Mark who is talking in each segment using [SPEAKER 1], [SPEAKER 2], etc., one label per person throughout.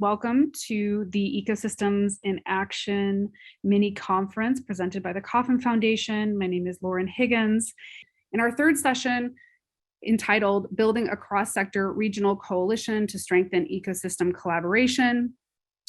[SPEAKER 1] welcome to the Ecosystems in Action mini conference presented by the Kauffman Foundation. My name is Lauren Higgins. In our third session, entitled Building a Cross-Sector Regional Coalition to Strengthen Ecosystem Collaboration,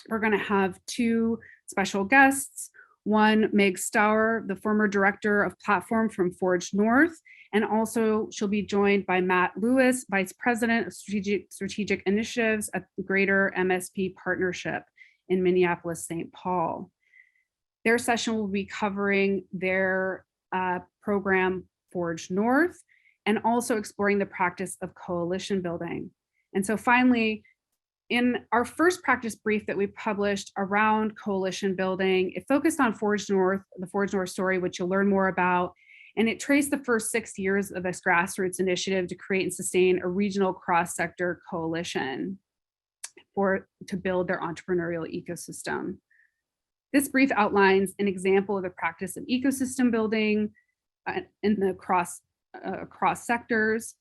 [SPEAKER 1] we're going to have two special guests. One, Meg Steuer, the former director of platform from Forge North, and also she'll be joined by Matt Lewis, Vice President of Strategic Initiatives at the Greater MSP Partnership in Minneapolis-St. Paul. Their session will be covering their program Forge North and also exploring the practice of coalition building. And so finally, in our first practice brief that we published around coalition building, it focused on Forge North, the Forge North story, which you'll learn more about. And it traced the first 6 years of this grassroots initiative to create and sustain a regional cross-sector coalition to build their entrepreneurial ecosystem. This brief outlines an example of the practice of ecosystem building in the cross sectors,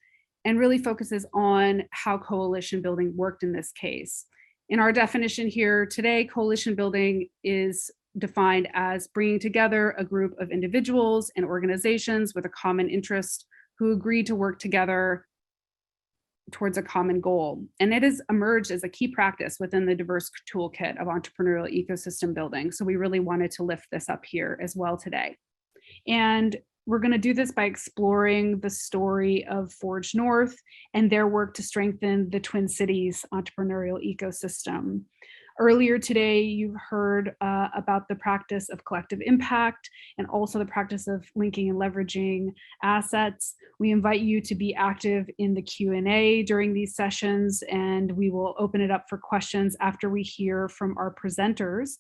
[SPEAKER 1] and really focuses on how coalition building worked in this case. In our definition here today, coalition building is defined as bringing together a group of individuals and organizations with a common interest who agree to work together towards a common goal. And it has emerged as a key practice within the diverse toolkit of entrepreneurial ecosystem building. So we really wanted to lift this up here as well today. And we're going to do this by exploring the story of Forge North and their work to strengthen the Twin Cities entrepreneurial ecosystem. Earlier today, you've heard about the practice of collective impact and also the practice of linking and leveraging assets. We invite you to be active in the Q&A during these sessions, and we will open it up for questions after we hear from our presenters.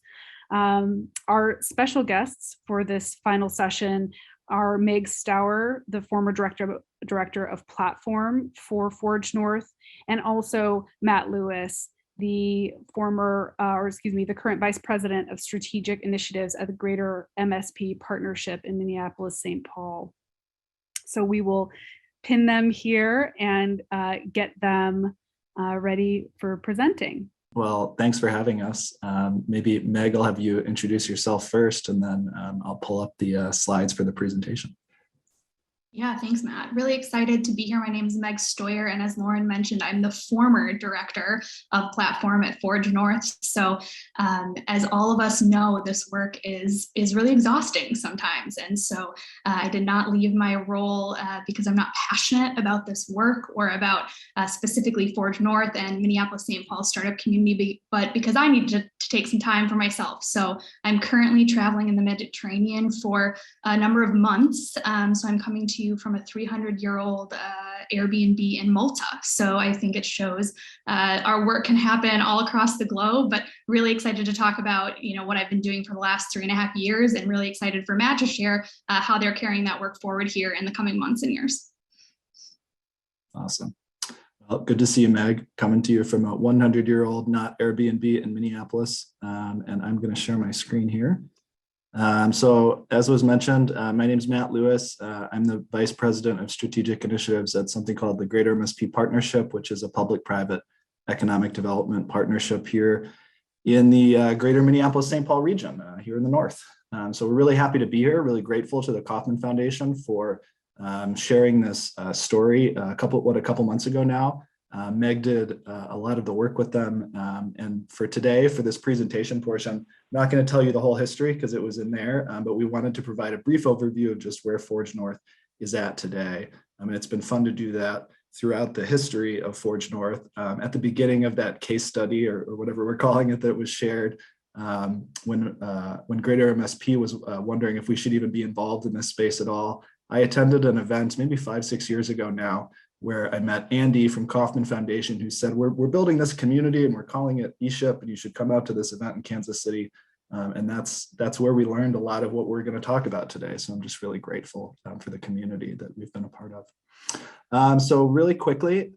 [SPEAKER 1] Our special guests for this final session are Meg Steuer, the former director of platform for Forge North, and also Matt Lewis, the current vice president of strategic initiatives at the Greater MSP Partnership in Minneapolis-St. Paul. So we will pin them here and get them ready for presenting.
[SPEAKER 2] Well, thanks for having us. Maybe Meg, I'll have you introduce yourself first, and then I'll pull up the slides for the presentation.
[SPEAKER 3] Yeah, thanks, Matt. Really excited to be here. My name is Meg Steuer, and as Lauren mentioned, I'm the former director of platform at Forge North. So as all of us know, this work is really exhausting sometimes. And so I did not leave my role because I'm not passionate about this work or about specifically Forge North and Minneapolis-St. Paul startup community, but because I needed to take some time for myself. So I'm currently traveling in the Mediterranean for a number of months. So I'm coming to you from a 300-year-old Airbnb in Malta. So I think it shows our work can happen all across the globe, but really excited to talk about what I've been doing for the last 3.5 years, and really excited for Matt to share how they're carrying that work forward here in the coming months and years.
[SPEAKER 2] Awesome. Well, good to see you, Meg, coming to you from a 100-year-old not Airbnb in Minneapolis. And I'm going to share my screen here. So as was mentioned, my name is Matt Lewis. I'm the Vice President of Strategic Initiatives at something called the Greater MSP Partnership, which is a public-private economic development partnership here in the Greater Minneapolis-St. Paul region, here in the north. So we're really happy to be here, really grateful to the Kauffman Foundation for sharing this story a couple months ago now. Meg did a lot of the work with them. And for today, for this presentation portion, I'm not going to tell you the whole history because it was in there, but we wanted to provide a brief overview of just where Forge North is at today. It's been fun to do that throughout the history of Forge North. At the beginning of that case study, or whatever we're calling it, that was shared, when Greater MSP was wondering if we should even be involved in this space at all, I attended an event maybe 5-6 years ago now, where I met Andy from Kauffman Foundation, who said, we're building this community and we're calling it eShip, and you should come out to this event in Kansas City. And that's where we learned a lot of what we're going to talk about today. So I'm just really grateful for the community that we've been a part of. So really quickly,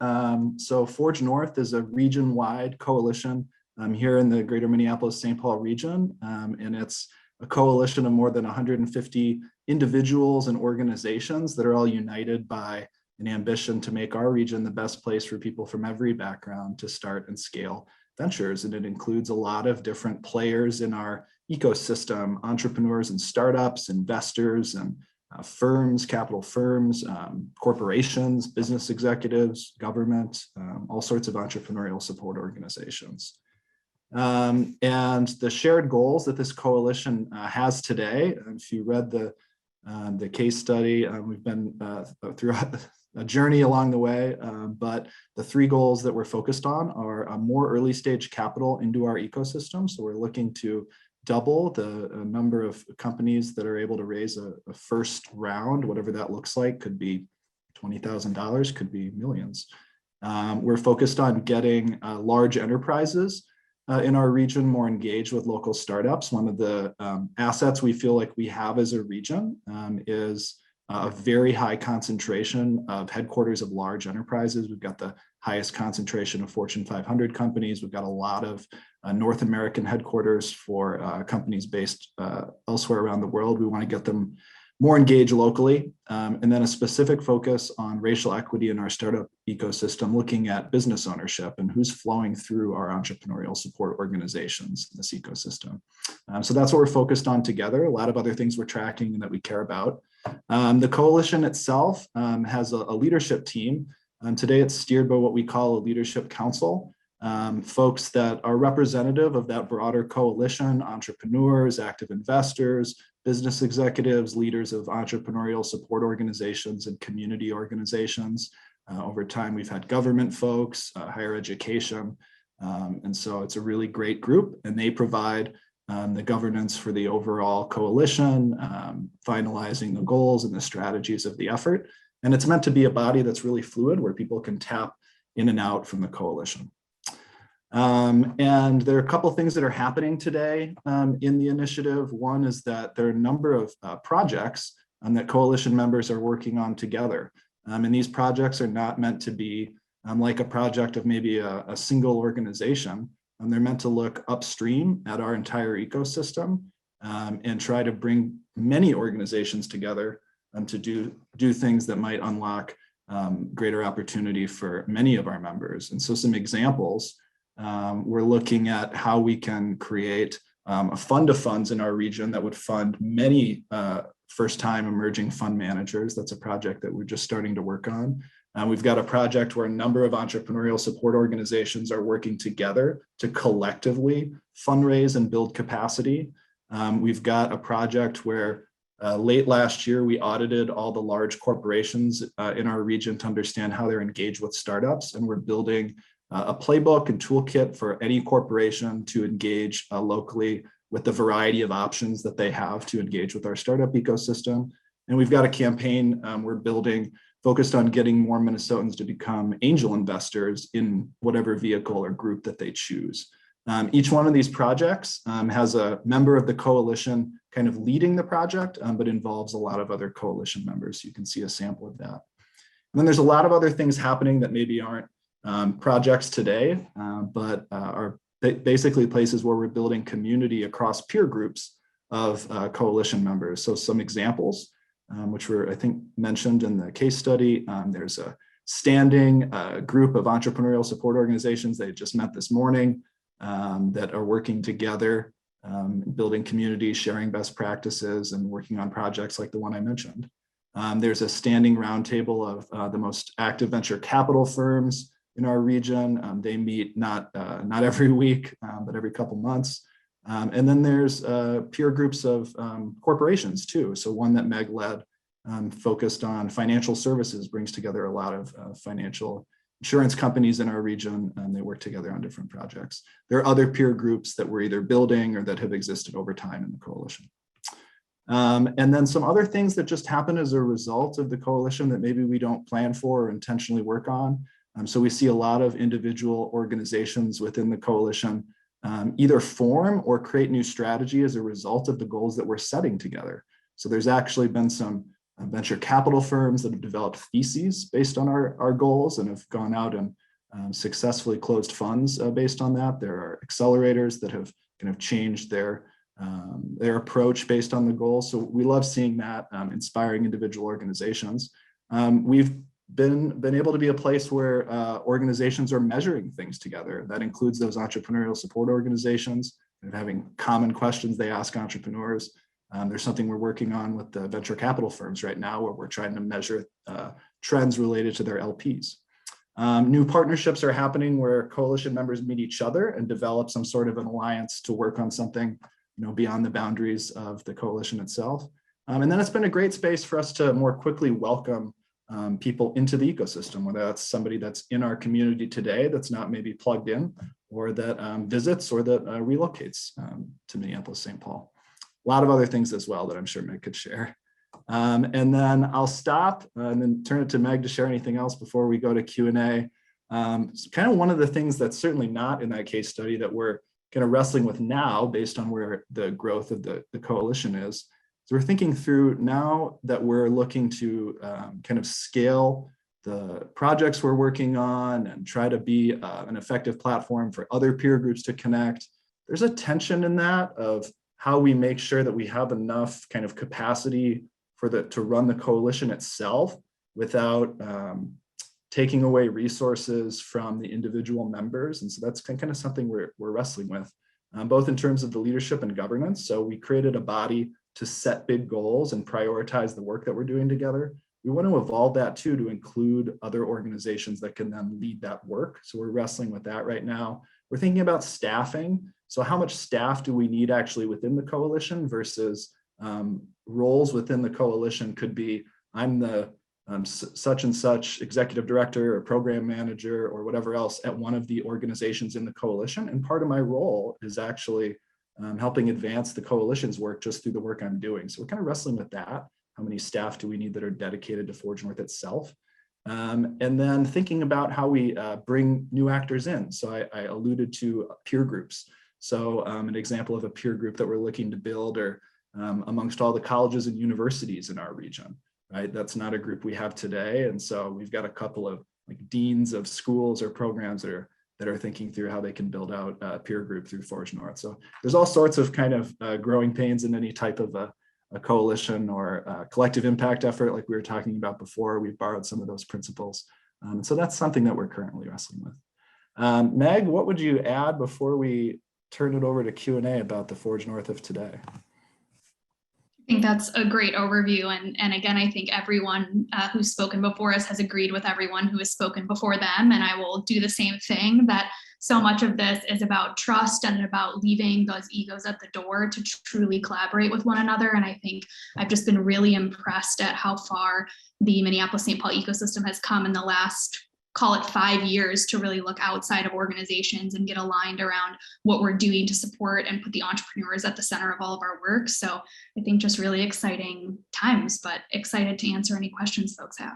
[SPEAKER 2] so Forge North is a region-wide coalition here in the Greater Minneapolis-St. Paul region, and it's a coalition of more than 150 individuals and organizations that are all united by an ambition to make our region the best place for people from every background to start and scale ventures, and it includes a lot of different players in our ecosystem, entrepreneurs and startups, investors and firms, capital firms, corporations, business executives, government, all sorts of entrepreneurial support organizations. And the shared goals that this coalition has today, if you read the case study, we've been through a journey along the way, but the three goals that we're focused on are a more early stage capital into our ecosystem. So we're looking to double the number of companies that are able to raise a first round, whatever that looks like. Could be $20,000, could be millions. We're focused on getting large enterprises in our region more engaged with local startups. One of the assets we feel like we have as a region is a very high concentration of headquarters of large enterprises. We've got the highest concentration of Fortune 500 companies. We've got a lot of North American headquarters for companies based elsewhere around the world. We want to get them more engaged locally, and then a specific focus on racial equity in our startup ecosystem, looking at business ownership and who's flowing through our entrepreneurial support organizations in this ecosystem. So that's what we're focused on together. A lot of other things we're tracking and that we care about. The coalition itself has a leadership team. Today it's steered by what we call a leadership council. Folks that are representative of that broader coalition, entrepreneurs, active investors, business executives, leaders of entrepreneurial support organizations and community organizations. Over time, we've had government folks, higher education. And so it's a really great group, and they provide the governance for the overall coalition, finalizing the goals and the strategies of the effort. And it's meant to be a body that's really fluid, where people can tap in and out from the coalition. And there are a couple of things that are happening today in the initiative. One is that there are a number of projects that coalition members are working on together. And these projects are not meant to be like a project of maybe a single organization. They're meant to look upstream at our entire ecosystem and try to bring many organizations together to do things that might unlock greater opportunity for many of our members. And so some examples, we're looking at how we can create a fund of funds in our region that would fund many first-time emerging fund managers. That's a project that we're just starting to work on. We've got a project where a number of entrepreneurial support organizations are working together to collectively fundraise and build capacity. We've got a project where late last year, we audited all the large corporations in our region to understand how they're engaged with startups, and we're building a playbook and toolkit for any corporation to engage locally with the variety of options that they have to engage with our startup ecosystem. And we've got a campaign we're building focused on getting more Minnesotans to become angel investors in whatever vehicle or group that they choose. Each one of these projects has a member of the coalition kind of leading the project, but involves a lot of other coalition members. You can see a sample of that. And then there's a lot of other things happening that maybe aren't projects today, but are basically places where we're building community across peer groups of coalition members. So some examples, which were, I think, mentioned in the case study. There's a standing group of entrepreneurial support organizations they just met this morning that are working together, building community, sharing best practices, and working on projects like the one I mentioned. There's a standing roundtable of the most active venture capital firms in our region. They meet not every week, but every couple months. And then there's peer groups of corporations too. So one that Meg led, focused on financial services, brings together a lot of financial insurance companies in our region, and they work together on different projects. There are other peer groups that we're either building or that have existed over time in the coalition. And then some other things that just happen as a result of the coalition that maybe we don't plan for or intentionally work on. So we see a lot of individual organizations within the coalition either form or create new strategy as a result of the goals that we're setting together. So there's actually been some venture capital firms that have developed theses based on our goals and have gone out and successfully closed funds based on that. There are accelerators that have kind of changed their approach based on the goals. So we love seeing that, inspiring individual organizations. We've been able to be a place where organizations are measuring things together. That includes those entrepreneurial support organizations and having common questions they ask entrepreneurs. There's something we're working on with the venture capital firms right now where we're trying to measure trends related to their LPs. New partnerships are happening where coalition members meet each other and develop some sort of an alliance to work on something, beyond the boundaries of the coalition itself. And then it's been a great space for us to more quickly welcome people into the ecosystem, whether that's somebody that's in our community today that's not maybe plugged in, or that visits or that relocates to Minneapolis-St. Paul. A lot of other things as well that I'm sure Meg could share. And then I'll stop and then turn it to Meg to share anything else before we go to Q&A. So kind of one of the things that's certainly not in that case study that we're kind of wrestling with now based on where the growth of the coalition is. So we're thinking through now that we're looking to kind of scale the projects we're working on and try to be an effective platform for other peer groups to connect. There's a tension in that of how we make sure that we have enough kind of capacity to run the coalition itself without taking away resources from the individual members. And so that's kind of something we're wrestling with, both in terms of the leadership and governance. So we created a body to set big goals and prioritize the work that we're doing together. We want to evolve that too, to include other organizations that can then lead that work. So we're wrestling with that right now. We're thinking about staffing. So how much staff do we need actually within the coalition versus roles within the coalition could be, I'm the such and such executive director or program manager or whatever else at one of the organizations in the coalition. And part of my role is actually helping advance the coalition's work just through the work I'm doing. So we're kind of wrestling with that. How many staff do we need that are dedicated to Forge North itself? And then thinking about how we bring new actors in. So I alluded to peer groups. So an example of a peer group that we're looking to build are amongst all the colleges and universities in our region, right? That's not a group we have today. And so we've got a couple of like deans of schools or programs that are thinking through how they can build out a peer group through Forge North. So there's all sorts of kind of growing pains in any type of a coalition or a collective impact effort like we were talking about before. We've borrowed some of those principles. So that's something that we're currently wrestling with. Meg, what would you add before we turn it over to Q&A about the Forge North of today?
[SPEAKER 3] I think that's a great overview. And again, I think everyone who's spoken before us has agreed with everyone who has spoken before them. And I will do the same thing, that so much of this is about trust and about leaving those egos at the door to truly collaborate with one another. And I think I've just been really impressed at how far the Minneapolis-St. Paul ecosystem has come in the last, call it 5 years, to really look outside of organizations and get aligned around what we're doing to support and put the entrepreneurs at the center of all of our work. So I think just really exciting times, but excited to answer any questions folks have.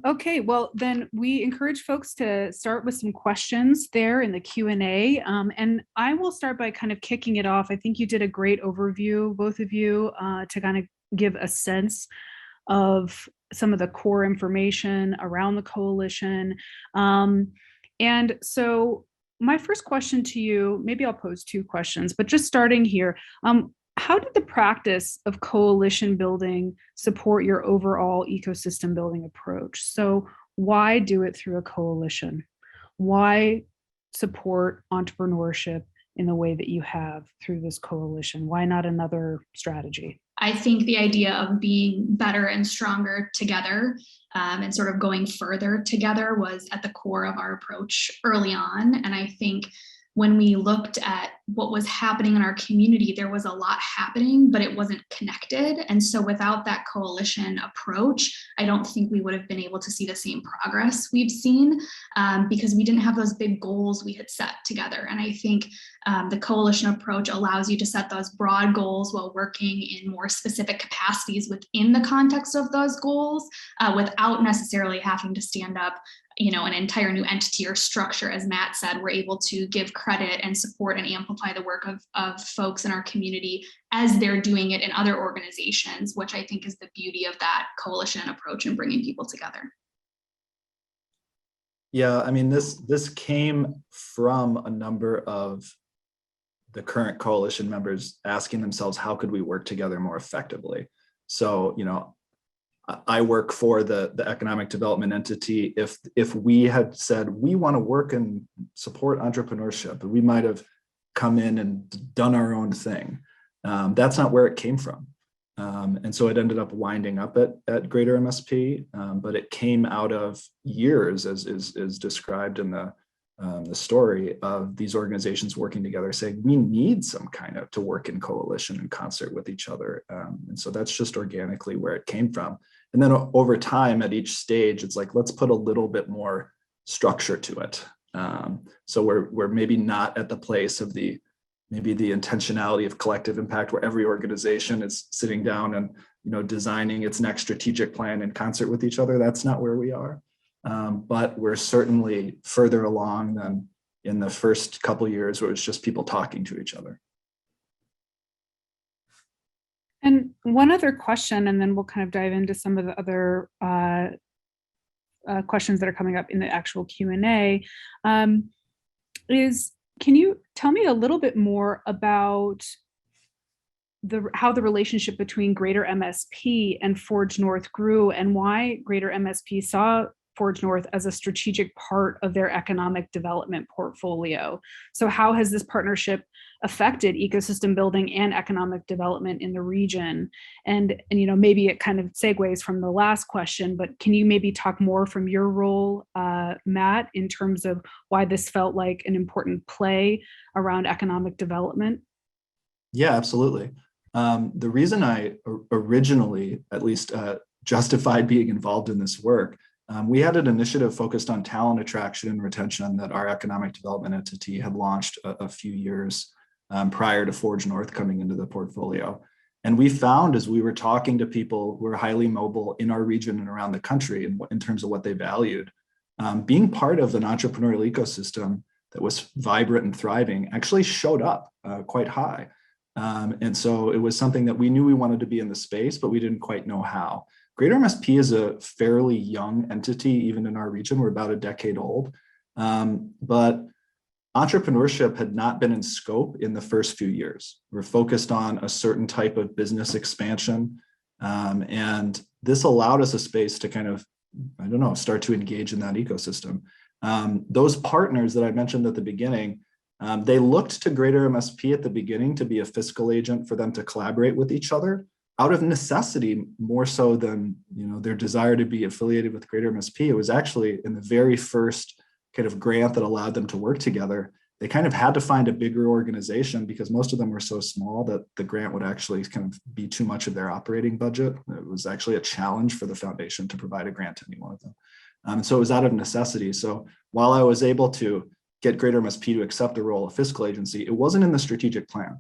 [SPEAKER 1] Okay, well, then we encourage folks to start with some questions there in the Q&A. And I will start by kind of kicking it off. I think you did a great overview, both of you, to kind of give a sense of some of the core information around the coalition. And so my first question to you, maybe I'll pose two questions, but just starting here, how did the practice of coalition building support your overall ecosystem building approach? So why do it through a coalition? Why support entrepreneurship in the way that you have through this coalition? Why not another strategy?
[SPEAKER 3] I think the idea of being better and stronger together and sort of going further together was at the core of our approach early on. And I think when we looked at what was happening in our community, there was a lot happening, but it wasn't connected. And so without that coalition approach, I don't think we would have been able to see the same progress we've seen because we didn't have those big goals we had set together. And I think the coalition approach allows you to set those broad goals while working in more specific capacities within the context of those goals without necessarily having to stand up an entire new entity or structure. As Matt said, we're able to give credit and support and amplify the work of folks in our community as they're doing it in other organizations, which I think is the beauty of that coalition approach and bringing people together.
[SPEAKER 2] Yeah, I mean, this came from a number of the current coalition members asking themselves, how could we work together more effectively? So, I work for the economic development entity. If we had said we want to work and support entrepreneurship, we might have come in and done our own thing. That's not where it came from. And so it ended up winding up at Greater MSP, but it came out of years, as is described in the story, of these organizations working together, saying we need some kind of to work in coalition and concert with each other. And so that's just organically where it came from. And then over time, at each stage, it's like, let's put a little bit more structure to it. So we're maybe not at the place of maybe the intentionality of collective impact, where every organization is sitting down and designing its next strategic plan in concert with each other. That's not where we are. But we're certainly further along than in the first couple of years, where it was just people talking to each other.
[SPEAKER 1] And one other question, and then we'll kind of dive into some of the other questions that are coming up in the actual Q&A, is, can you tell me a little bit more about how the relationship between Greater MSP and Forge North grew, and why Greater MSP saw Forge North as a strategic part of their economic development portfolio? So how has this partnership affected ecosystem building and economic development in the region? And maybe it kind of segues from the last question, but can you maybe talk more from your role, Matt, in terms of why this felt like an important play around economic development?
[SPEAKER 2] Yeah, absolutely. The reason I originally, at least, justified being involved in this work, we had an initiative focused on talent attraction and retention that our economic development entity had launched a few years prior to Forge North coming into the portfolio. And we found, as we were talking to people who are highly mobile in our region and around the country in terms of what they valued, being part of an entrepreneurial ecosystem that was vibrant and thriving actually showed up quite high. And so it was something that we knew we wanted to be in the space, but we didn't quite know how. Greater MSP is a fairly young entity, even in our region. We're about a decade old. But entrepreneurship had not been in scope in the first few years. We're focused on a certain type of business expansion. And this allowed us a space to kind of, start to engage in that ecosystem. Those partners that I mentioned at the beginning, they looked to Greater MSP at the beginning to be a fiscal agent for them to collaborate with each other, out of necessity, more so than their desire to be affiliated with Greater MSP. It was actually in the very first kind of grant that allowed them to work together. They kind of had to find a bigger organization because most of them were so small that the grant would actually kind of be too much of their operating budget. It was actually a challenge for the foundation to provide a grant to any one of them. And so it was out of necessity. So while I was able to get Greater MSP to accept the role of fiscal agency, it wasn't in the strategic plan.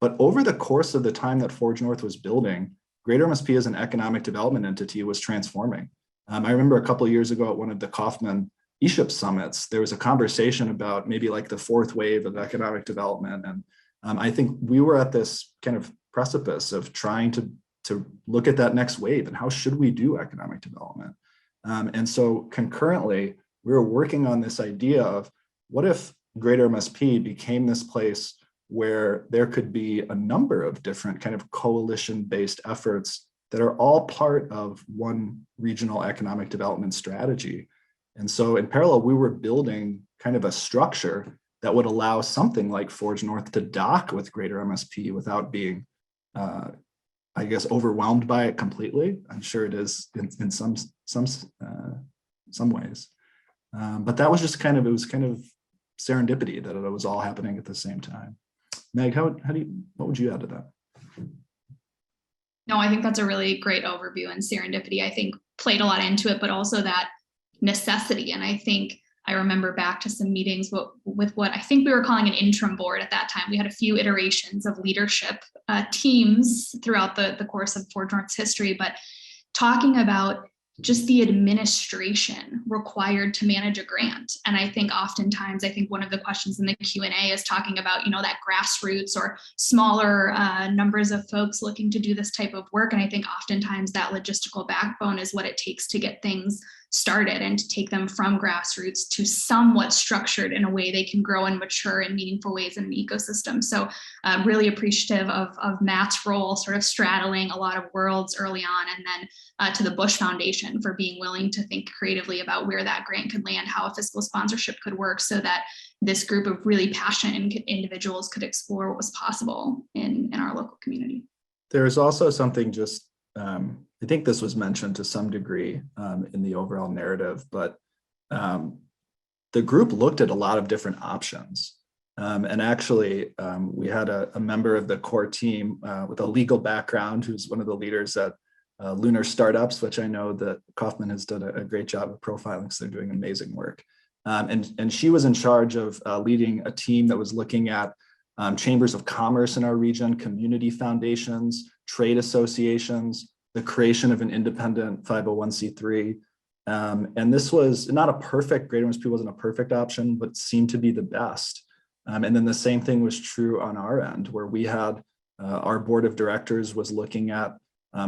[SPEAKER 2] But over the course of the time that Forge North was building, Greater MSP as an economic development entity was transforming. I remember a couple of years ago at one of the Kauffman eShip summits, there was a conversation about maybe like the fourth wave of economic development. And I think we were at this kind of precipice of trying to look at that next wave and how should we do economic development. And so concurrently, we were working on this idea of what if Greater MSP became this place where there could be a number of different kind of coalition-based efforts that are all part of one regional economic development strategy. And so in parallel, we were building kind of a structure that would allow something like Forge North to dock with Greater MSP without being, overwhelmed by it completely. I'm sure it is in some ways. But that was just kind of serendipity that it was all happening at the same time. Meg, what would you add to that?
[SPEAKER 3] No, I think that's a really great overview, and serendipity, I think, played a lot into it, but also that necessity. And I think I remember back to some meetings with what I think we were calling an interim board at that time. We had a few iterations of leadership teams throughout the course of Forge North's history, but talking about just the administration required to manage a grant. And I think oftentimes, one one of the questions in the Q&A is talking about, that grassroots or smaller numbers of folks looking to do this type of work. And I think oftentimes that logistical backbone is what it takes to get things started and to take them from grassroots to somewhat structured in a way they can grow and mature in meaningful ways in an ecosystem. So really appreciative of Matt's role, sort of straddling a lot of worlds early on, and then to the Bush Foundation for being willing to think creatively about where that grant could land, how a fiscal sponsorship could work, so that this group of really passionate individuals could explore what was possible in our local community.
[SPEAKER 2] There's also something just, I think this was mentioned to some degree in the overall narrative, but the group looked at a lot of different options. And actually, we had a member of the core team with a legal background who's one of the leaders at Lunar Startups, which I know that Kaufman has done a great job of profiling, so they're doing amazing work. And she was in charge of leading a team that was looking at chambers of commerce in our region, community foundations, trade associations, the creation of an independent 501c3. And this was not a perfect, Greater MSP wasn't a perfect option, but seemed to be the best. And then the same thing was true on our end, where we had our board of directors was looking at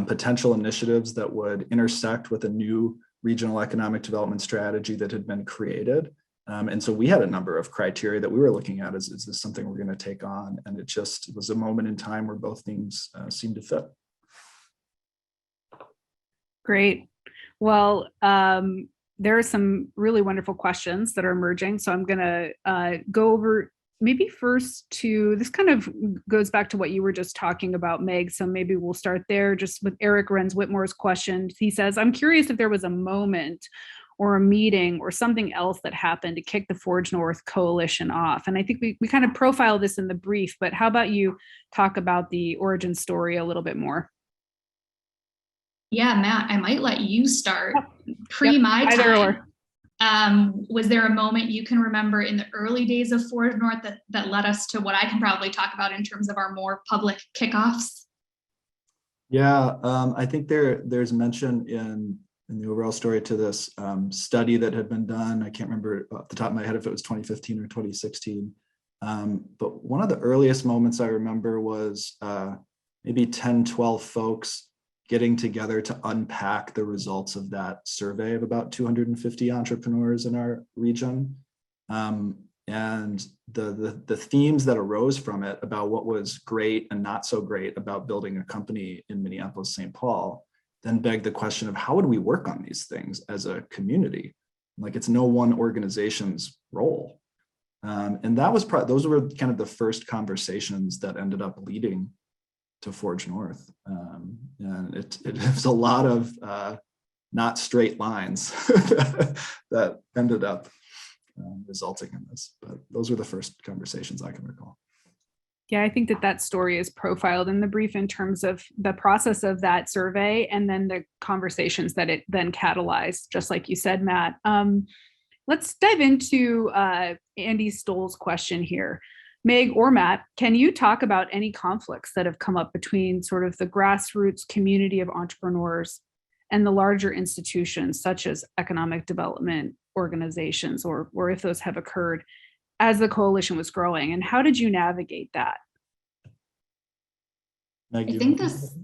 [SPEAKER 2] potential initiatives that would intersect with a new regional economic development strategy that had been created. And so we had a number of criteria that we were looking at. Is this something we're going to take on? And it just was a moment in time where both things seemed to fit.
[SPEAKER 1] Great. Well, there are some really wonderful questions that are emerging. So I'm going to go over maybe first to, this kind of goes back to what you were just talking about, Meg. So maybe we'll start there just with Eric Renz Whitmore's question. He says, I'm curious if there was a moment or a meeting or something else that happened to kick the Forge North Coalition off. And I think we kind of profile this in the brief, but how about you talk about the origin story a little bit more?
[SPEAKER 3] Yeah, Matt, I might let you start. My time. Was there a moment you can remember in the early days of Forge North that led us to what I can probably talk about in terms of our more public kickoffs?
[SPEAKER 2] Yeah, I think there's mention in the overall story to this study that had been done. I can't remember off the top of my head if it was 2015 or 2016. But one of the earliest moments I remember was maybe 10, 12 folks getting together to unpack the results of that survey of about 250 entrepreneurs in our region. And the themes that arose from it about what was great and not so great about building a company in Minneapolis, St. Paul, then begged the question of how would we work on these things as a community? Like, it's no one organization's role. And that was those were kind of the first conversations that ended up leading to Forge North. And it was a lot of not straight lines that ended up resulting in this. But those were the first conversations I can recall.
[SPEAKER 1] Yeah, I think that story is profiled in the brief in terms of the process of that survey and then the conversations that it then catalyzed, just like you said, Matt. Let's dive into Andy Stoll's question here. Meg or Matt, can you talk about any conflicts that have come up between sort of the grassroots community of entrepreneurs and the larger institutions, such as economic development organizations, or if those have occurred as the coalition was growing? And how did you navigate that?
[SPEAKER 2] Meg,
[SPEAKER 3] I think this,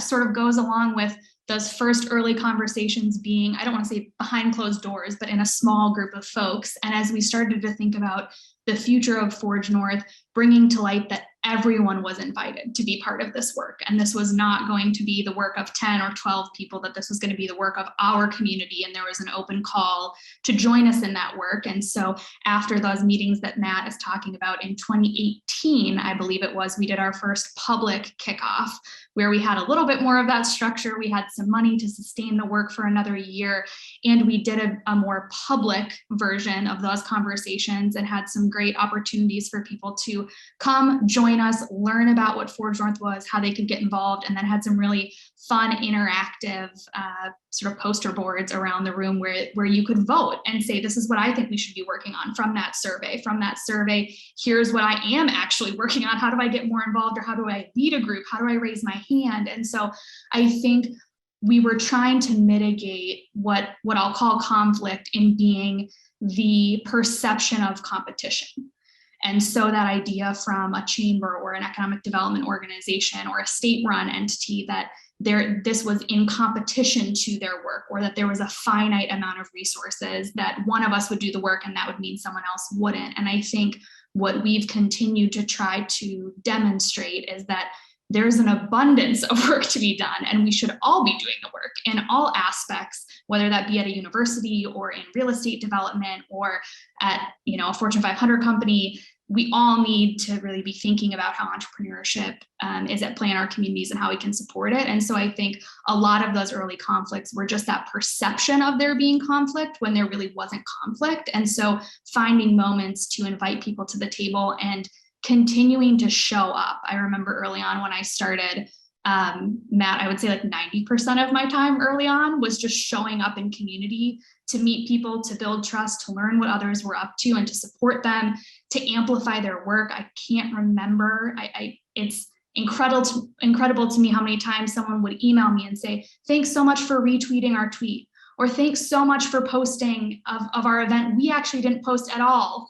[SPEAKER 3] sort of goes along with those first early conversations being, I don't want to say behind closed doors, but in a small group of folks. And as we started to think about the future of Forge North, bringing to light that everyone was invited to be part of this work. And this was not going to be the work of 10 or 12 people, that this was going to be the work of our community. And there was an open call to join us in that work. And so after those meetings that Matt is talking about in 2018, I believe it was, we did our first public kickoff where we had a little bit more of that structure. We had some money to sustain the work for another year. And we did a more public version of those conversations and had some great opportunities for people to come join us, learn about what Forge North was, how they could get involved, and then had some really fun interactive sort of poster boards around the room where you could vote and say, this is what I think we should be working on from that survey. From that survey, here's what I am actually working on. How do I get more involved, or how do I lead a group? How do I raise my hand? And so I think we were trying to mitigate what I'll call conflict in being the perception of competition. And so that idea from a chamber or an economic development organization or a state-run entity that this was in competition to their work, or that there was a finite amount of resources, that one of us would do the work and that would mean someone else wouldn't. And I think what we've continued to try to demonstrate is that there's an abundance of work to be done, and we should all be doing the work in all aspects, whether that be at a university or in real estate development or at, a Fortune 500 company. We all need to really be thinking about how entrepreneurship is at play in our communities and how we can support it. And so I think a lot of those early conflicts were just that perception of there being conflict when there really wasn't conflict. And so finding moments to invite people to the table and continuing to show up. I remember early on when I started, Matt, I would say like 90% of my time early on was just showing up in community to meet people, to build trust, to learn what others were up to, and to support them, to amplify their work. I can't remember. It's incredible to me how many times someone would email me and say, thanks so much for retweeting our tweet, or thanks so much for posting of our event. We actually didn't post at all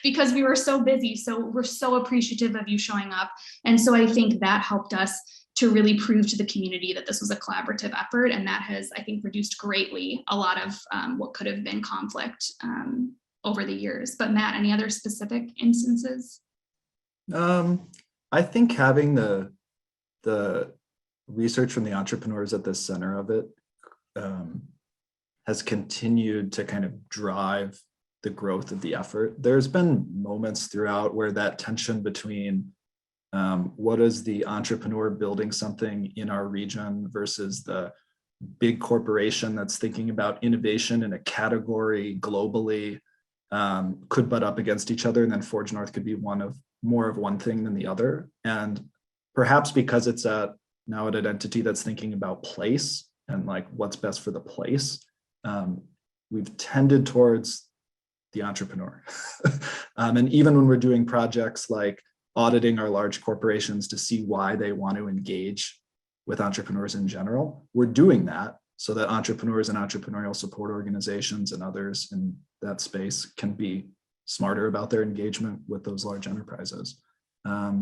[SPEAKER 3] because we were so busy. So we're so appreciative of you showing up. And so I think that helped us to really prove to the community that this was a collaborative effort. And that has, I think, reduced greatly a lot of what could have been conflict over the years. But Matt, any other specific instances?
[SPEAKER 2] I think having the research from the entrepreneurs at the center of it has continued to kind of drive the growth of the effort. There's been moments throughout where that tension between what is the entrepreneur building something in our region versus the big corporation that's thinking about innovation in a category globally could butt up against each other, and then Forge North could be more of one thing than the other. And perhaps because it's now at an entity that's thinking about place and like what's best for the place, we've tended towards the entrepreneur. And even when we're doing projects like auditing our large corporations to see why they want to engage with entrepreneurs in general, we're doing that so that entrepreneurs and entrepreneurial support organizations and others in that space can be smarter about their engagement with those large enterprises.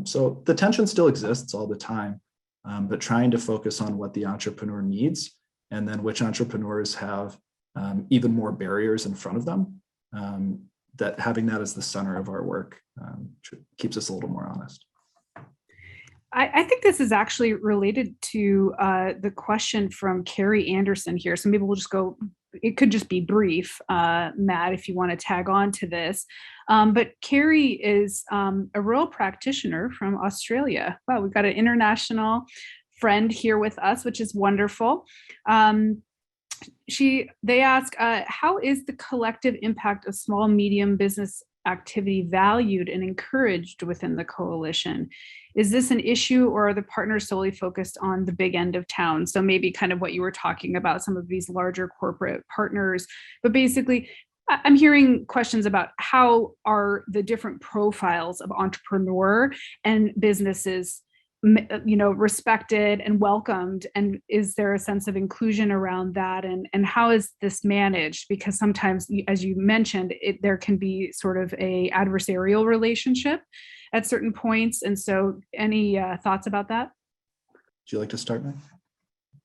[SPEAKER 2] So the tension still exists all the time, but trying to focus on what the entrepreneur needs and then which entrepreneurs have even more barriers in front of them, that having that as the center of our work keeps us a little more honest.
[SPEAKER 1] I think this is actually related to the question from Carrie Anderson here. So maybe we'll just go, it could just be brief, Matt, if you want to tag on to this. But Carrie is a rural practitioner from Australia. Wow, we've got an international friend here with us, which is wonderful. They ask, how is the collective impact of small, medium business activity valued and encouraged within the coalition? Is this an issue, or are the partners solely focused on the big end of town? So maybe kind of what you were talking about, some of these larger corporate partners, but basically I'm hearing questions about how are the different profiles of entrepreneur and businesses respected and welcomed, and is there a sense of inclusion around that, and how is this managed? Because sometimes, as you mentioned, there can be sort of a adversarial relationship at certain points, and so any thoughts about that?
[SPEAKER 2] Would you like to start, Meg?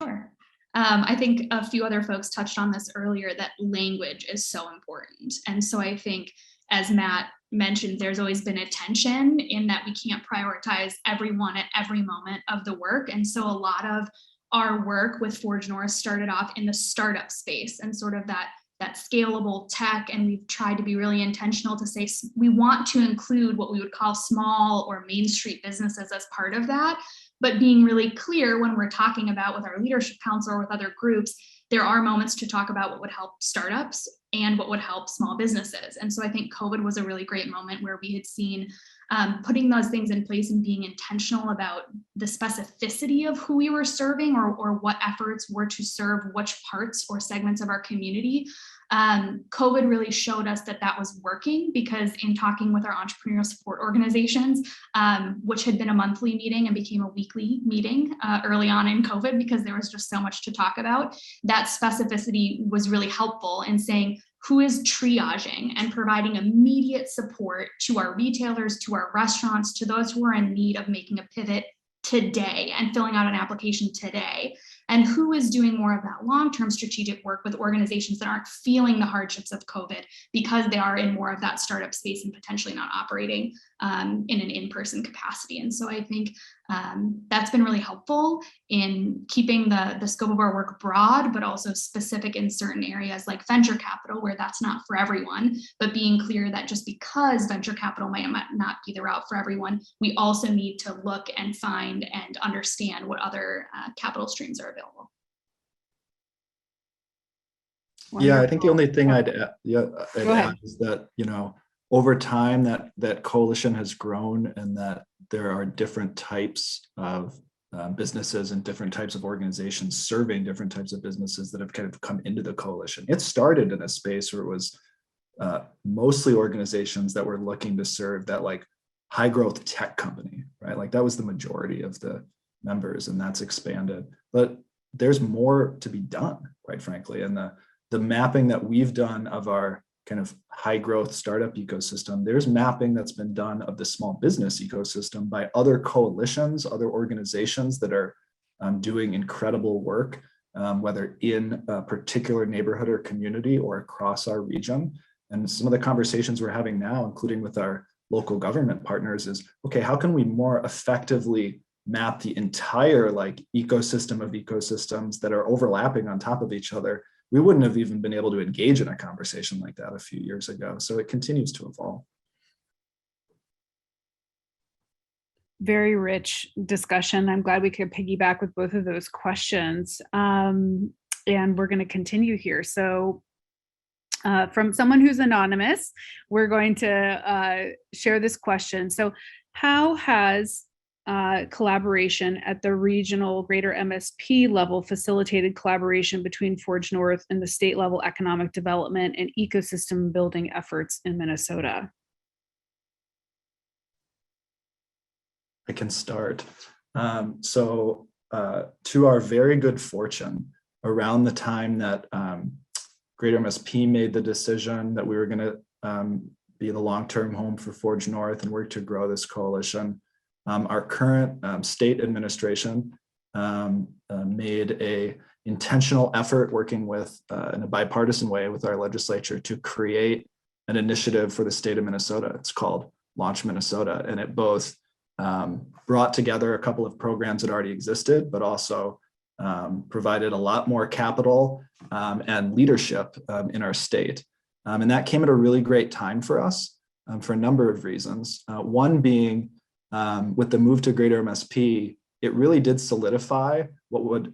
[SPEAKER 3] Sure. I think a few other folks touched on this earlier, that language is so important. And so I think, as Matt mentioned, there's always been a tension in that we can't prioritize everyone at every moment of the work. And so a lot of our work with Forge North started off in the startup space and sort of that scalable tech. And we've tried to be really intentional to say we want to include what we would call small or Main Street businesses as part of that, but being really clear when we're talking about with our leadership council or with other groups, there are moments to talk about what would help startups and what would help small businesses. And so I think COVID was a really great moment where we had seen putting those things in place and being intentional about the specificity of who we were serving, or what efforts were to serve which parts or segments of our community. COVID really showed us that was working, because in talking with our entrepreneurial support organizations, which had been a monthly meeting and became a weekly meeting early on in COVID, because there was just so much to talk about, that specificity was really helpful in saying who is triaging and providing immediate support to our retailers, to our restaurants, to those who are in need of making a pivot today and filling out an application today? And who is doing more of that long-term strategic work with organizations that aren't feeling the hardships of COVID because they are in more of that startup space and potentially not operating in an in-person capacity? And so I think that's been really helpful in keeping the scope of our work broad, but also specific in certain areas like venture capital, where that's not for everyone, but being clear that just because venture capital might not be the route for everyone, we also need to look and find and understand what other capital streams are available.
[SPEAKER 2] Yeah, I think the only thing I'd add
[SPEAKER 1] ahead.
[SPEAKER 2] is that, over time that coalition has grown, and that there are different types of businesses and different types of organizations serving different types of businesses that have kind of come into the coalition. It started in a space where it was mostly organizations that were looking to serve that like high growth tech company, right? Like that was the majority of the members, and that's expanded. But there's more to be done, quite frankly. And the mapping that we've done of our kind of high growth startup ecosystem, there's mapping that's been done of the small business ecosystem by other coalitions, other organizations that are doing incredible work, whether in a particular neighborhood or community or across our region. And some of the conversations we're having now, including with our local government partners, is, okay, how can we more effectively map the entire like ecosystem of ecosystems that are overlapping on top of each other? We wouldn't have even been able to engage in a conversation like that a few years ago. So it continues to evolve.
[SPEAKER 1] Very rich discussion. I'm glad we could piggyback with both of those questions. And we're going to continue here. So from someone who's anonymous, we're going to share this question. So how has collaboration at the regional greater MSP level facilitated collaboration between Forge North and the state level economic development and ecosystem building efforts in Minnesota?
[SPEAKER 2] I can start. So to our very good fortune, around the time that Greater MSP made the decision that we were going to be the long-term home for Forge North and work to grow this coalition, our current state administration made a intentional effort working with in a bipartisan way with our legislature to create an initiative for the state of Minnesota. It's called Launch Minnesota, and it both brought together a couple of programs that already existed, but also provided a lot more capital and leadership in our state. And that came at a really great time for us for a number of reasons. One being, with the move to greater MSP, it really did solidify what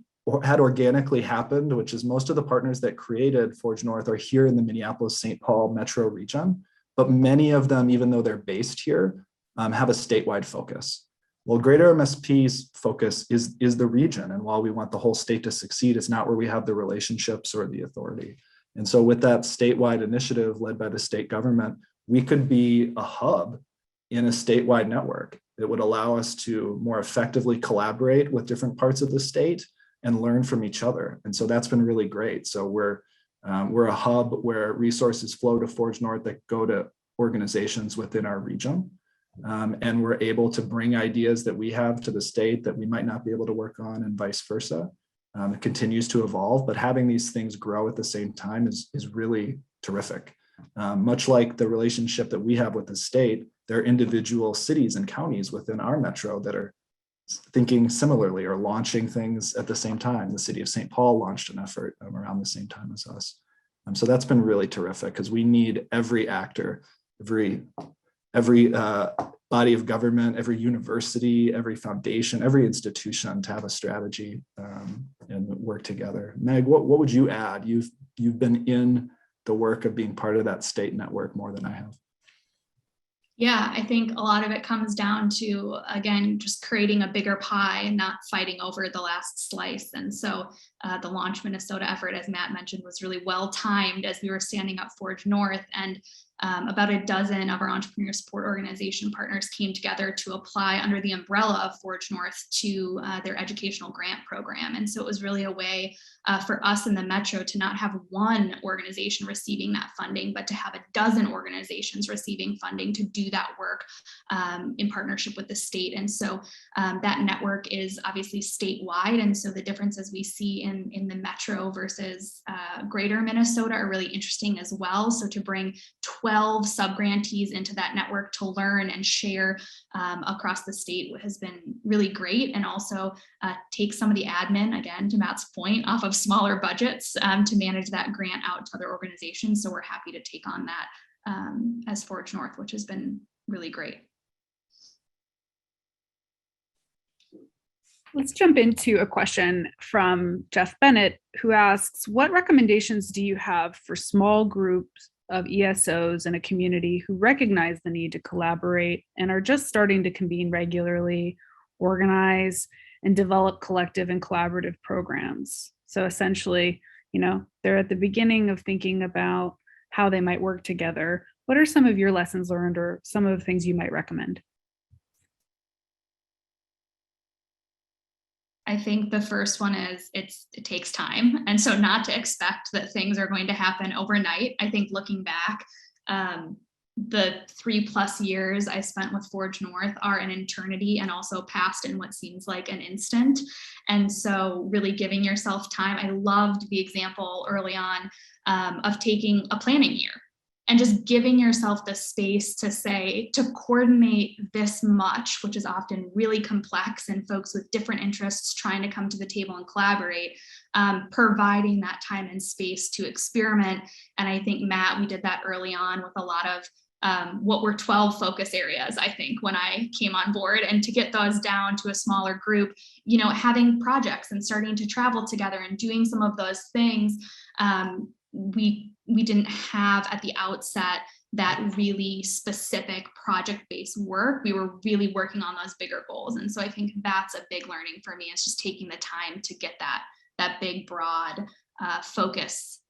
[SPEAKER 2] had organically happened, which is most of the partners that created Forge North are here in the Minneapolis-St. Paul metro region, but many of them, even though they're based here, have a statewide focus. Well, greater MSP's focus is the region, and while we want the whole state to succeed, it's not where we have the relationships or the authority. And so with that statewide initiative led by the state government, we could be a hub in a statewide network that would allow us to more effectively collaborate with different parts of the state and learn from each other. And so that's been really great. So we're a hub where resources flow to Forge North that go to organizations within our region. And we're able to bring ideas that we have to the state that we might not be able to work on, and vice versa. It continues to evolve, but having these things grow at the same time is really terrific. Much like the relationship that we have with the state, there are individual cities and counties within our metro that are thinking similarly or launching things at the same time. The city of St. Paul launched an effort around the same time as us. So that's been really terrific, because we need every actor, every body of government, every university, every foundation, every institution to have a strategy and work together. Meg, what would you add? You've been in the work of being part of that state network more than I have.
[SPEAKER 3] Yeah, I think a lot of it comes down to, again, just creating a bigger pie and not fighting over the last slice. And so the Launch Minnesota effort, as Matt mentioned, was really well timed as we were standing up Forge North. And about a dozen of our entrepreneur support organization partners came together to apply under the umbrella of Forge North to their educational grant program. And so it was really a way for us in the Metro to not have one organization receiving that funding, but to have a dozen organizations receiving funding to do that work in partnership with the state. And so that network is obviously statewide. And so the differences we see in the Metro versus greater Minnesota are really interesting as well. So to bring 12 subgrantees into that network to learn and share across the state has been really great, and also take some of the admin, again, to Matt's point, off of smaller budgets to manage that grant out to other organizations. So we're happy to take on that as Forge North, which has been really great.
[SPEAKER 1] Let's jump into a question from Jeff Bennett, who asks, what recommendations do you have for small groups of ESOs in a community who recognize the need to collaborate and are just starting to convene regularly, organize, and develop collective and collaborative programs? So essentially, they're at the beginning of thinking about how they might work together. What are some of your lessons learned or some of the things you might recommend?
[SPEAKER 3] I think the first one is it takes time. And so not to expect that things are going to happen overnight. I think looking back, the 3+ years I spent with Forge North are an eternity and also passed in what seems like an instant. And so really giving yourself time. I loved the example early on of taking a planning year and just giving yourself the space to coordinate this much, which is often really complex, and folks with different interests trying to come to the table and collaborate, providing that time and space to experiment. And I think, Matt, we did that early on with a lot of what were 12 focus areas, I think, when I came on board, and to get those down to a smaller group, having projects and starting to travel together and doing some of those things. We didn't have at the outset that really specific project-based work. We were really working on those bigger goals. And so I think that's a big learning for me, is just taking the time to get that big, broad focus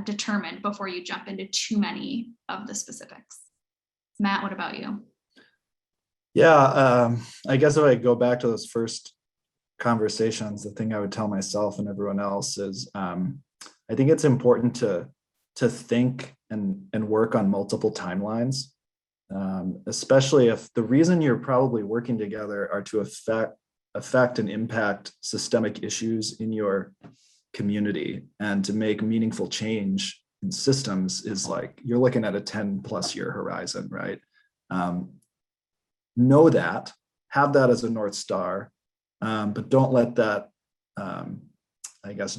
[SPEAKER 3] determined before you jump into too many of the specifics. Matt, what about you?
[SPEAKER 2] Yeah, I guess if I go back to those first conversations, the thing I would tell myself and everyone else is I think it's important to think and work on multiple timelines, especially if the reason you're probably working together are to affect and impact systemic issues in your community and to make meaningful change in systems is like, you're looking at a 10+ year horizon, right? Know that, have that as a North Star, but don't let that,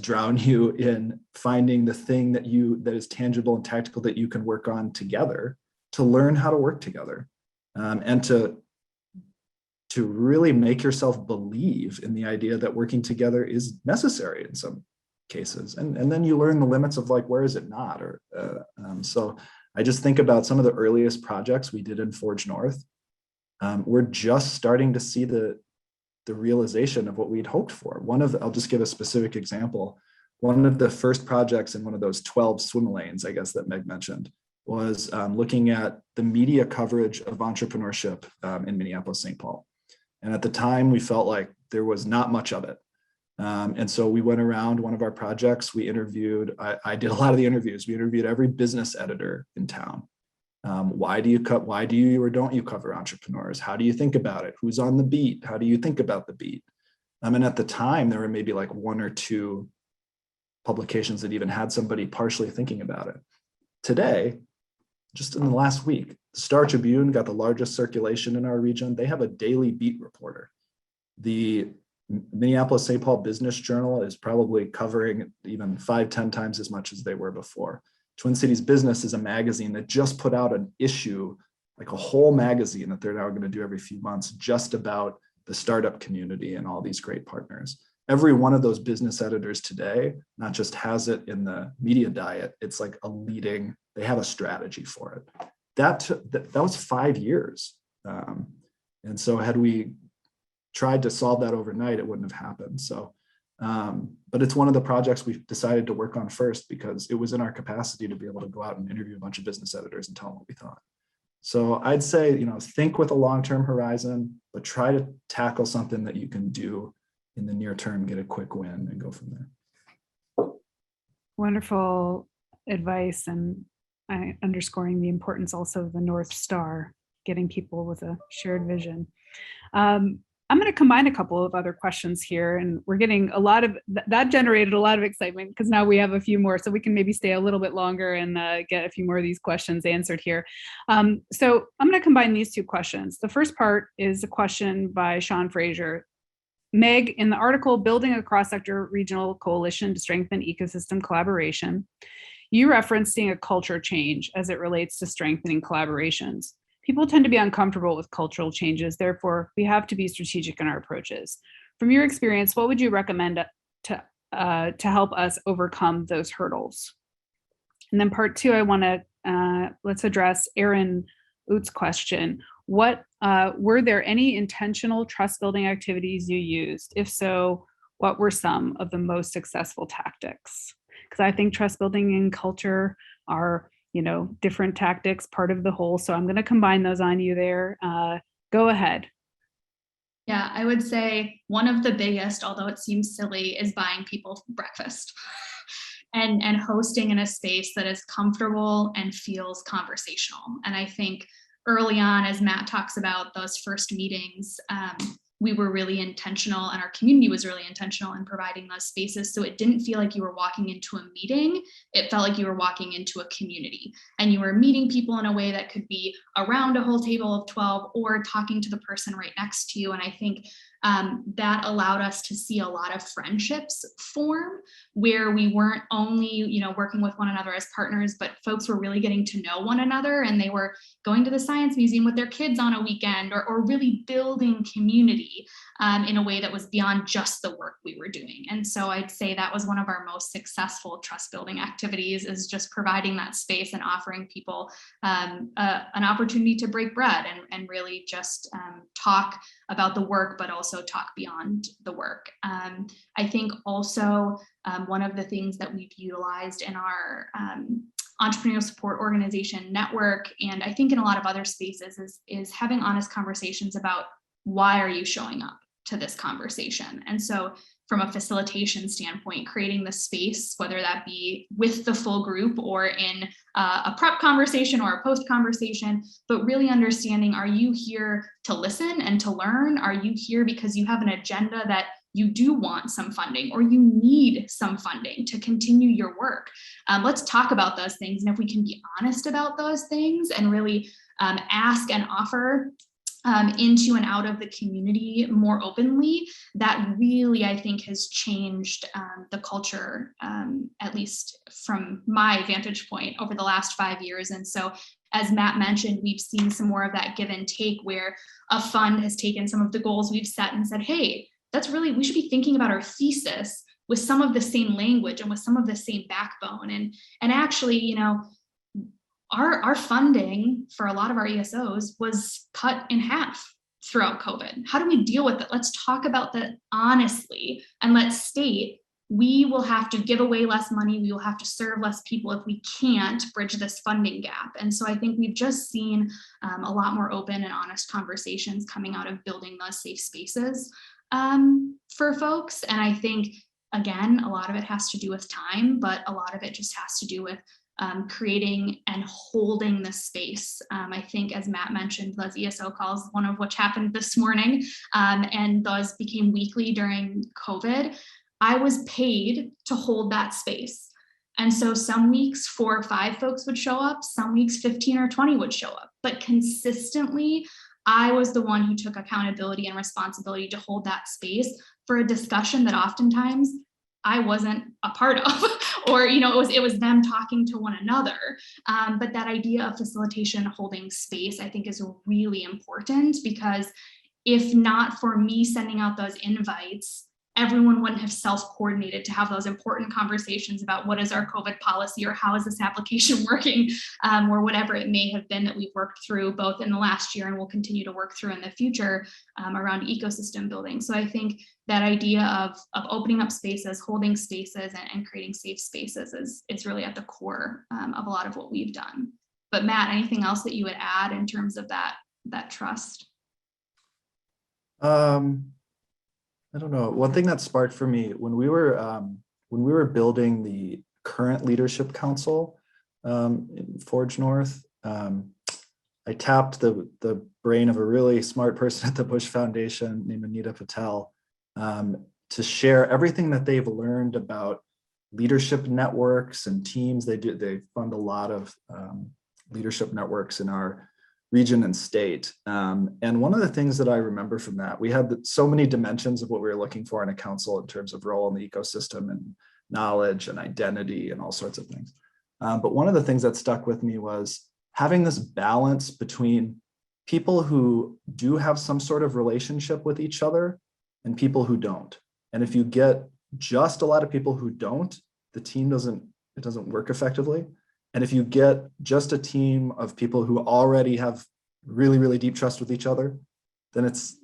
[SPEAKER 2] drown you in finding the thing that is tangible and tactical that you can work on together to learn how to work together, and to really make yourself believe in the idea that working together is necessary in some cases. And then you learn the limits of like, where is it not? So I just think about some of the earliest projects we did in Forge North. We're just starting to see the realization of what we'd hoped for. I'll just give a specific example. One of the first projects in one of those 12 swim lanes, I guess, that Meg mentioned, was looking at the media coverage of entrepreneurship in Minneapolis, St. Paul. And at the time, we felt like there was not much of it. And so we went around one of our projects, we interviewed, I did a lot of the interviews. We interviewed every business editor in town. Why do you or don't you cover entrepreneurs? How do you think about it? Who's on the beat? How do you think about the beat? And at the time, there were maybe like 1 or 2 publications that even had somebody partially thinking about it. Today, just in the last week, the Star Tribune got the largest circulation in our region. They have a daily beat reporter. The Minneapolis St. Paul Business Journal is probably covering even 5-10 times as much as they were before. Twin Cities Business is a magazine that just put out an issue, like a whole magazine that they're now going to do every few months, just about the startup community and all these great partners. Every one of those business editors today not just has it in the media diet, it's like they have a strategy for it. That was 5 years. And so had we tried to solve that overnight, it wouldn't have happened. So But it's one of the projects we've decided to work on first because it was in our capacity to be able to go out and interview a bunch of business editors and tell them what we thought. So I'd say, think with a long-term horizon, but try to tackle something that you can do in the near term, get a quick win and go from there.
[SPEAKER 1] Wonderful advice, and underscoring the importance also of the North Star, getting people with a shared vision. I'm going to combine a couple of other questions here, and we're getting a lot of that generated a lot of excitement because now we have a few more, so we can maybe stay a little bit longer and get a few more of these questions answered here. So I'm going to combine these two questions. The first part is a question by Sean Fraser. Meg, in the article, Building a Cross-Sector Regional Coalition to Strengthen Ecosystem Collaboration, you referenced seeing a culture change as it relates to strengthening collaborations. People tend to be uncomfortable with cultural changes. Therefore, we have to be strategic in our approaches. From your experience, what would you recommend to help us overcome those hurdles? And then part two, I want to let's address Aaron Oot's question. What were there any intentional trust building activities you used? If so, what were some of the most successful tactics? Because I think trust building and culture are different tactics, part of the whole. So I'm going to combine those on you there. Go ahead.
[SPEAKER 3] Yeah, I would say one of the biggest, although it seems silly, is buying people breakfast and hosting in a space that is comfortable and feels conversational. And I think early on, as Matt talks about those first meetings, we were really intentional, and our community was really intentional in providing those spaces. So it didn't feel like you were walking into a meeting. It felt like you were walking into a community, and you were meeting people in a way that could be around a whole table of 12 or talking to the person right next to you. And I think that allowed us to see a lot of friendships form where we weren't only, working with one another as partners, but folks were really getting to know one another, and they were going to the science museum with their kids on a weekend, or really building community in a way that was beyond just the work we were doing. And so I'd say that was one of our most successful trust building activities, is just providing that space and offering people an opportunity to break bread and really just talk about the work, but also talk beyond the work. I think also one of the things that we've utilized in our entrepreneurial support organization network, and I think in a lot of other spaces, is having honest conversations about why are you showing up to this conversation. And so from a facilitation standpoint, creating the space, whether that be with the full group or in a prep conversation or a post conversation, but really understanding, are you here to listen and to learn? Are you here because you have an agenda that you do want some funding, or you need some funding to continue your work? Let's talk about those things. And if we can be honest about those things and really ask and offer into and out of the community more openly, that really, I think, has changed the culture, at least from my vantage point, over the last 5 years. And so, as Matt mentioned, we've seen some more of that give and take, where a fund has taken some of the goals we've set and said, hey, we should be thinking about our thesis with some of the same language and with some of the same backbone. And actually, our funding for a lot of our ESOs was cut in half throughout COVID. How do we deal with it? Let's talk about that honestly, and let's state, we will have to give away less money. We will have to serve less people if we can't bridge this funding gap. And so I think we've just seen a lot more open and honest conversations coming out of building those safe spaces for folks. And I think, again, a lot of it has to do with time, but a lot of it just has to do with creating and holding the space. I think, as Matt mentioned, those ESO calls, one of which happened this morning, and those became weekly during COVID, I was paid to hold that space. And so some weeks 4 or 5 folks would show up, some weeks 15 or 20 would show up, but consistently, I was the one who took accountability and responsibility to hold that space for a discussion that oftentimes I wasn't a part of, or it was them talking to one another. But that idea of facilitation, holding space, I think is really important, because if not for me sending out those invites everyone wouldn't have self-coordinated to have those important conversations about what is our COVID policy, or how is this application working, or whatever it may have been that we've worked through both in the last year and will continue to work through in the future around ecosystem building. So I think that idea of opening up spaces, holding spaces, and creating safe spaces is really at the core of a lot of what we've done. But Matt, anything else that you would add in terms of that trust?
[SPEAKER 2] I don't know. One thing that sparked for me when we were building the current leadership council in Forge North, I tapped the brain of a really smart person at the Bush Foundation named Anita Patel to share everything that they've learned about leadership networks and teams. They fund a lot of leadership networks in our region and state. And one of the things that I remember from that, we had so many dimensions of what we were looking for in a council in terms of role in the ecosystem and knowledge and identity and all sorts of things. But one of the things that stuck with me was having this balance between people who do have some sort of relationship with each other and people who don't. And if you get just a lot of people who don't, the team doesn't work effectively. And if you get just a team of people who already have really, really deep trust with each other, then it's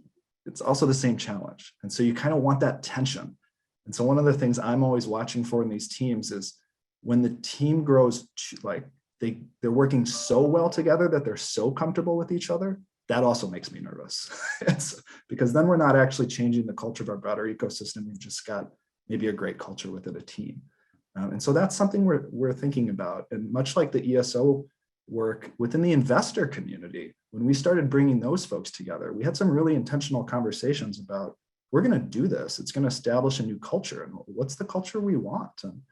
[SPEAKER 2] also the same challenge. And so you kind of want that tension. And so one of the things I'm always watching for in these teams is when the team grows, like they're working so well together that they're so comfortable with each other, that also makes me nervous. It's because then we're not actually changing the culture of our broader ecosystem. We've just got maybe a great culture within a team. And so that's something we're thinking about. And much like the ESO work within the investor community, when we started bringing those folks together, we had some really intentional conversations about, we're going to do this. It's going to establish a new culture. And what's the culture we want? And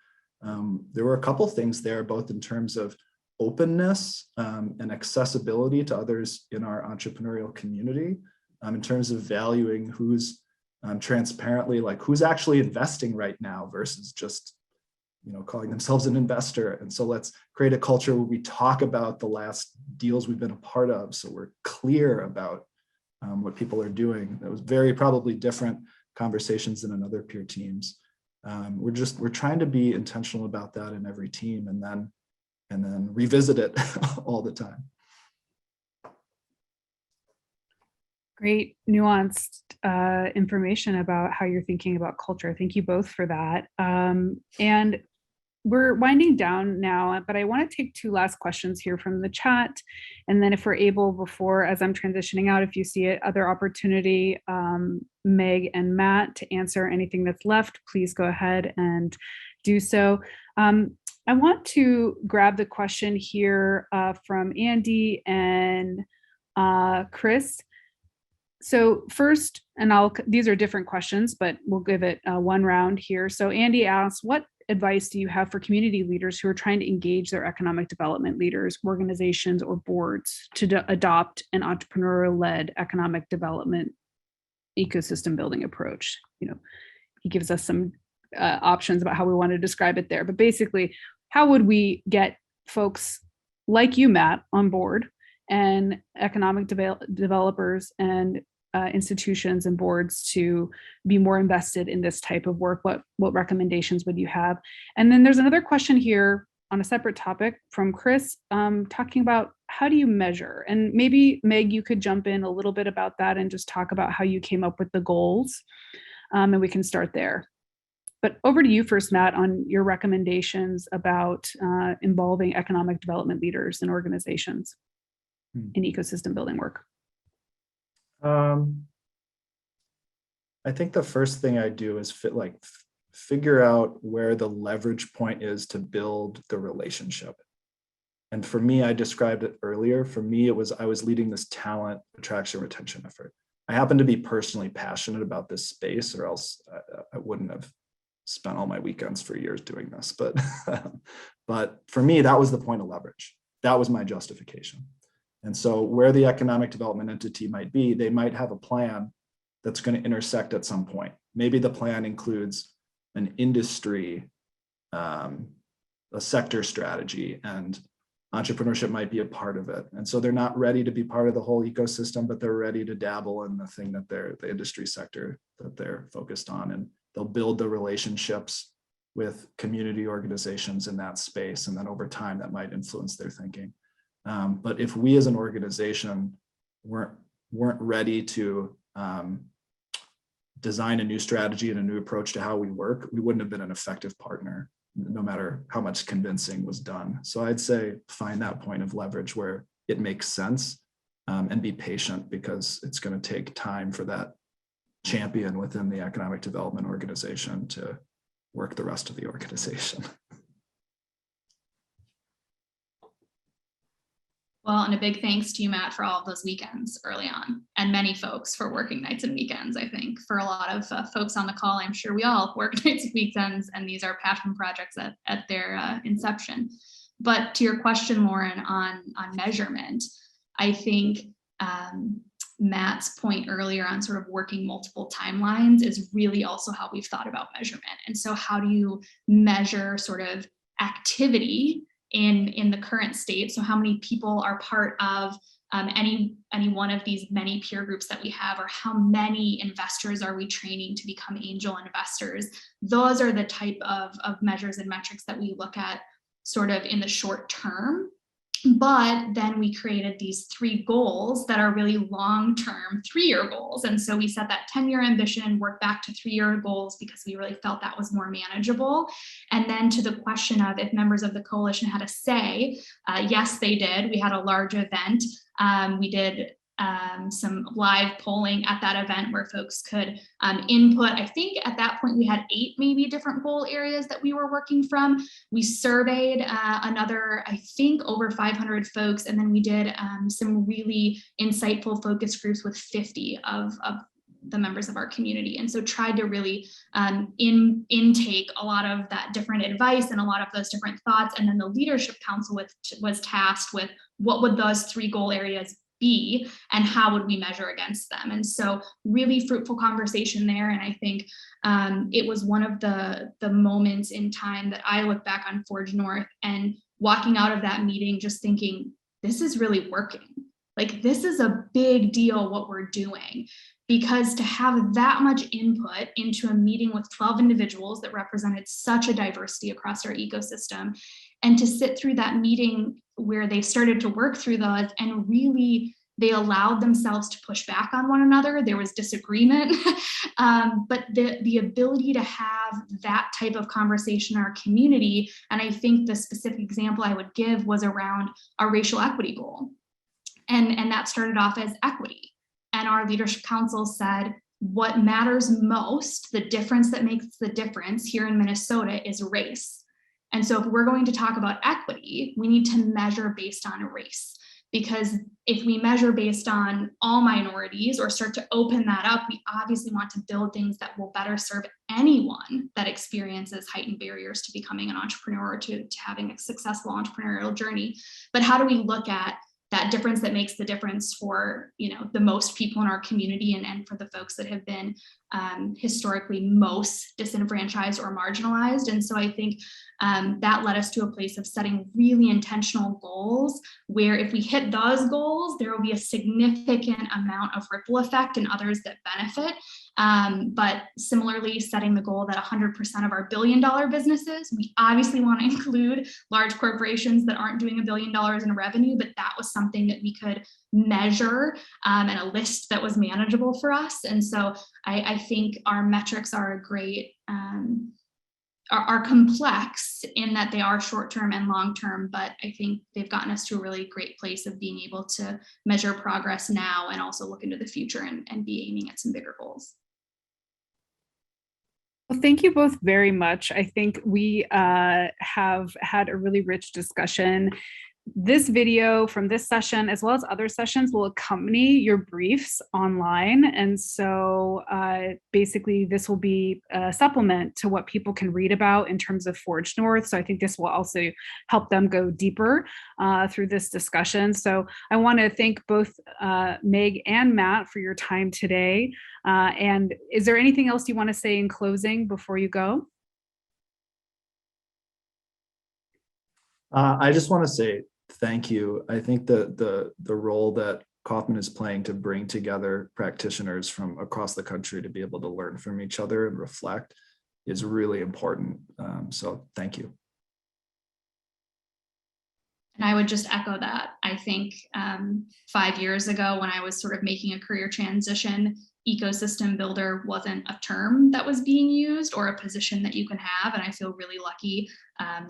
[SPEAKER 2] there were a couple things there, both in terms of openness and accessibility to others in our entrepreneurial community, in terms of valuing who's transparently, like who's actually investing right now versus just calling themselves an investor. And so let's create a culture where we talk about the last deals we've been a part of, so we're clear about what people are doing. That was very probably different conversations than in other peer teams. We're trying to be intentional about that in every team, and then revisit it all the time.
[SPEAKER 1] Great nuanced information about how you're thinking about culture. Thank you both for that. And we're winding down now, but I want to take two last questions here from the chat. And then if we're able, before, as I'm transitioning out, if you see it, other opportunity, Meg and Matt, to answer anything that's left, please go ahead and do so. I want to grab the question here from Andy and Chris. So first, and these are different questions, but we'll give it one round here. So Andy asks, what advice do you have for community leaders who are trying to engage their economic development leaders, organizations, or boards to adopt an entrepreneurial-led economic development ecosystem building approach? He gives us some options about how we want to describe it there, but basically, how would we get folks like you, Matt, on board, and economic developers and institutions and boards to be more invested in this type of work? What recommendations would you have? And then there's another question here on a separate topic from Chris, talking about how do you measure? And maybe Meg, you could jump in a little bit about that and just talk about how you came up with the goals, and we can start there. But over to you first, Matt, on your recommendations about involving economic development leaders and organizations in ecosystem building work.
[SPEAKER 2] I think the first thing I do is figure out where the leverage point is to build the relationship. And for me, I described it earlier. For me, I was leading this talent attraction retention effort. I happen to be personally passionate about this space, or else I wouldn't have spent all my weekends for years doing this. But for me, that was the point of leverage. That was my justification. And so where the economic development entity might be, they might have a plan that's going to intersect at some point. Maybe the plan includes an industry, a sector strategy, and entrepreneurship might be a part of it. And so they're not ready to be part of the whole ecosystem, but they're ready to dabble in the thing that the industry sector that they're focused on. they'll build the relationships with community organizations in that space. And then over time, that might influence their thinking. But if we as an organization weren't ready to design a new strategy and a new approach to how we work, we wouldn't have been an effective partner, no matter how much convincing was done. So I'd say find that point of leverage where it makes sense, and be patient, because it's going to take time for that champion within the economic development organization to work the rest of the organization.
[SPEAKER 3] Well, and a big thanks to you, Matt, for all of those weekends early on, and many folks for working nights and weekends. I think for a lot of folks on the call, I'm sure we all work nights and weekends, and these are passion projects at their inception. But to your question, Lauren, on measurement, I think Matt's point earlier on sort of working multiple timelines is really also how we've thought about measurement. And so how do you measure sort of activity in the current state? So how many people are part of any one of these many peer groups that we have, or how many investors are we training to become angel investors? Those are the type of measures and metrics that we look at sort of in the short term. But then we created these 3 goals that are really long-term 3-year goals. And so we set that 10-year ambition, worked back to 3-year goals because we really felt that was more manageable. And then to the question of if members of the coalition had a say, yes, they did. We had a large event. We did some live polling at that event where folks could input. I think at that point we had 8 maybe different goal areas that we were working from. We surveyed another, I think, over 500 folks, and then we did some really insightful focus groups with 50 of the members of our community. And so tried to really intake a lot of that different advice and a lot of those different thoughts. And then the leadership council was tasked with what would those 3 goal areas be and how would we measure against them. And so really fruitful conversation there. And I think it was one of the moments in time that I look back on Forge North and walking out of that meeting just thinking, this is really working. Like, this is a big deal what we're doing, because to have that much input into a meeting with 12 individuals that represented such a diversity across our ecosystem, and to sit through that meeting where they started to work through those and really they allowed themselves to push back on one another. There was disagreement, but the ability to have that type of conversation in our community, and I think the specific example I would give was around our racial equity goal. And that started off as equity. And our leadership council said, what matters most, the difference that makes the difference here in Minnesota is race. And so if we're going to talk about equity, we need to measure based on race. Because if we measure based on all minorities or start to open that up, we obviously want to build things that will better serve anyone that experiences heightened barriers to becoming an entrepreneur or to having a successful entrepreneurial journey. But how do we look at that difference that makes the difference for, you know, the most people in our community and for the folks that have been historically most disenfranchised or marginalized? And so I think that led us to a place of setting really intentional goals where if we hit those goals, there will be a significant amount of ripple effect and others that benefit. But similarly, setting the goal that 100% of our billion-dollar businesses, we obviously want to include large corporations that aren't doing $1 billion in revenue, but that was something that we could measure and a list that was manageable for us. And so I think our metrics are a great, are complex in that they are short-term and long-term, but I think they've gotten us to a really great place of being able to measure progress now and also look into the future and be aiming at some bigger goals.
[SPEAKER 1] Well, thank you both very much. I think we have had a really rich discussion. This video from this session, as well as other sessions, will accompany your briefs online. And so basically this will be a supplement to what people can read about in terms of Forge North. So I think this will also help them go deeper through this discussion. So I want to thank both Meg and Matt for your time today. And is there anything else you want to say in closing before you go?
[SPEAKER 2] I just want to say thank you. I think the role that Kaufman is playing to bring together practitioners from across the country to be able to learn from each other and reflect is really important. So thank you.
[SPEAKER 3] And I would just echo that. I think 5 years ago, when I was sort of making a career transition, ecosystem builder wasn't a term that was being used or a position that you can have. And I feel really lucky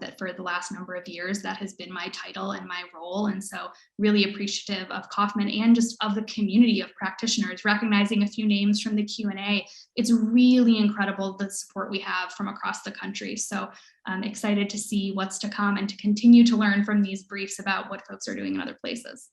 [SPEAKER 3] that for the last number of years, that has been my title and my role. And so really appreciative of Kaufman and just of the community of practitioners, recognizing a few names from the Q&A. It's really incredible the support we have from across the country. So I'm excited to see what's to come and to continue to learn from these briefs about what folks are doing in other places.